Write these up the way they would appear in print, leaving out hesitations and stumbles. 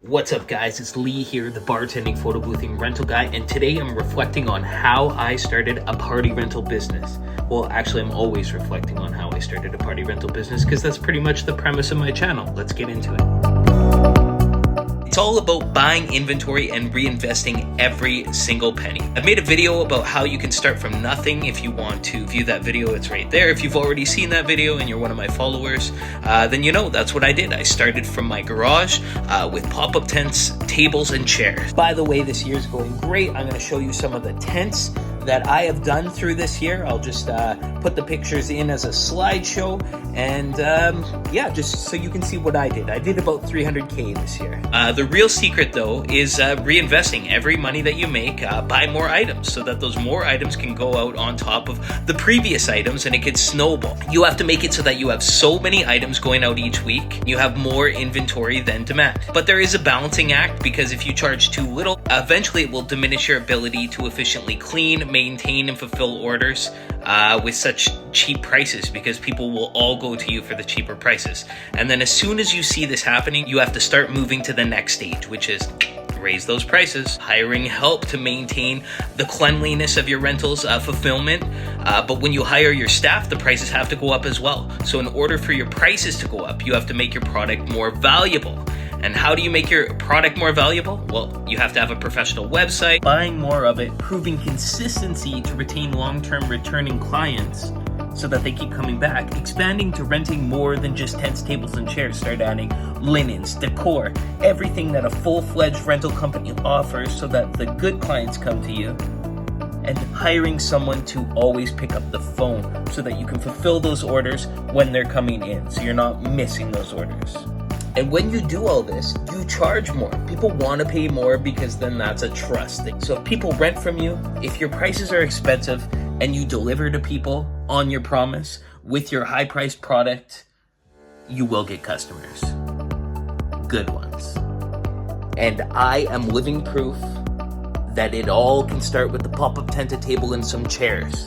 What's up guys, it's Lee here, the bartending, photo boothing, rental guy, and today I'm reflecting on how I started a party rental business. Well, actually I'm always reflecting on how I started a party rental business because that's pretty much the premise of my channel. Let's get into it. It's all about buying inventory and reinvesting every single penny. I've made a video about how you can start from nothing. If you want to view that video, it's right there. If you've already seen that video and you're one of my followers, then you know that's what I did. I started from my garage with pop-up tents, tables, and chairs. By the way, this year's going great. I'm going to show you some of the tents that I have done through this year. I'll just put the pictures in as a slideshow, and yeah, just so you can see what I did. I did about 300K this year. The real secret though is reinvesting every money that you make, buy more items so that those more items can go out on top of the previous items and it could snowball. You have to make it so that you have so many items going out each week, you have more inventory than demand. But there is a balancing act, because if you charge too little, eventually it will diminish your ability to efficiently clean, maintain, and fulfill orders with such cheap prices, because people will all go to you for the cheaper prices. And then as soon as you see this happening, you have to start moving to the next stage, which is raise those prices, hiring help to maintain the cleanliness of your rentals, fulfillment. But when you hire your staff, the prices have to go up as well. So in order for your prices to go up, you have to make your product more valuable. And how do you make your product more valuable? Well, you have to have a professional website, buying more of it, proving consistency to retain long-term returning clients so that they keep coming back, expanding to renting more than just tents, tables, and chairs. Start adding linens, decor, everything that a full-fledged rental company offers so that the good clients come to you, and hiring someone to always pick up the phone so that you can fulfill those orders when they're coming in, so you're not missing those orders. And when you do all this, you charge more. People want to pay more because then that's a trust thing. So if people rent from you, if your prices are expensive and you deliver to people on your promise with your high-priced product, you will get customers. Good ones. And I am living proof that it all can start with the pop-up tent, a table, and some chairs.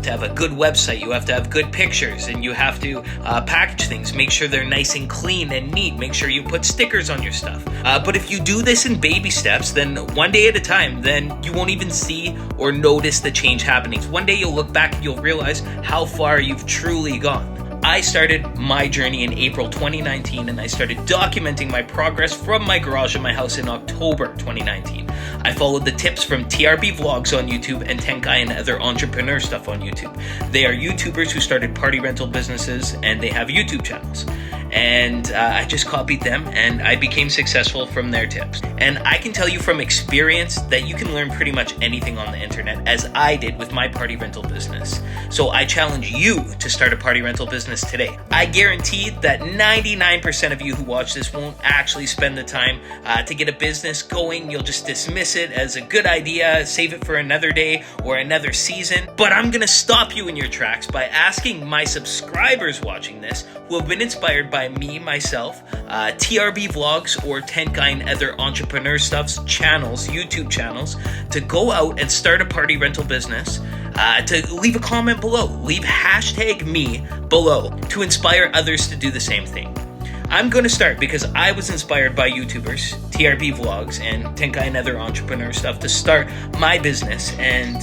To have a good website, you have to have good pictures, and you have to package things, make sure they're nice and clean and neat, make sure you put stickers on your stuff. But if you do this in baby steps, then one day at a time, then you won't even see or notice the change happening. One day you'll look back and you'll realize how far you've truly gone. I started my journey in April 2019, and I started documenting my progress from my garage in my house in October 2019. I followed the tips from TRB Vlogs on YouTube and Tent Guy and other entrepreneur stuff on YouTube. They are YouTubers who started party rental businesses, and they have YouTube channels. And I just copied them, and I became successful from their tips. And I can tell you from experience that you can learn pretty much anything on the internet, as I did with my party rental business. So I challenge you to start a party rental business today. I guarantee that 99% of you who watch this won't actually spend the time to get a business going. You'll just dismiss it as a good idea, save it for another day or another season. But I'm gonna stop you in your tracks by asking my subscribers watching this, who have been inspired by me, myself, TRB Vlogs, or Tent Guy and other entrepreneur stuff's channels, YouTube channels, to go out and start a party rental business, to leave a comment below. Leave #me below to inspire others to do the same thing. I'm going to start because I was inspired by YouTubers, TRB Vlogs, and Tent Guy and other entrepreneur stuff to start my business, and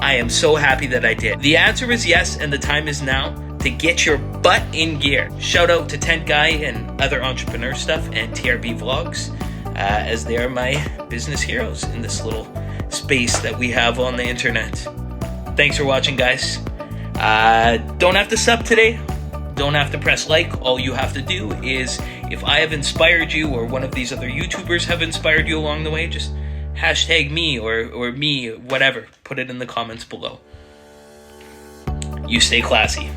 I am so happy that I did. The answer is yes, and the time is now to get your butt in gear. Shout out to Tent Guy and other entrepreneur stuff and TRB Vlogs, as they are my business heroes in this little space that we have on the internet. Thanks for watching, guys. Don't have to sub today. Don't have to press like. All you have to do is, if I have inspired you or one of these other YouTubers have inspired you along the way, just #me or me, whatever. Put it in the comments below. You stay classy.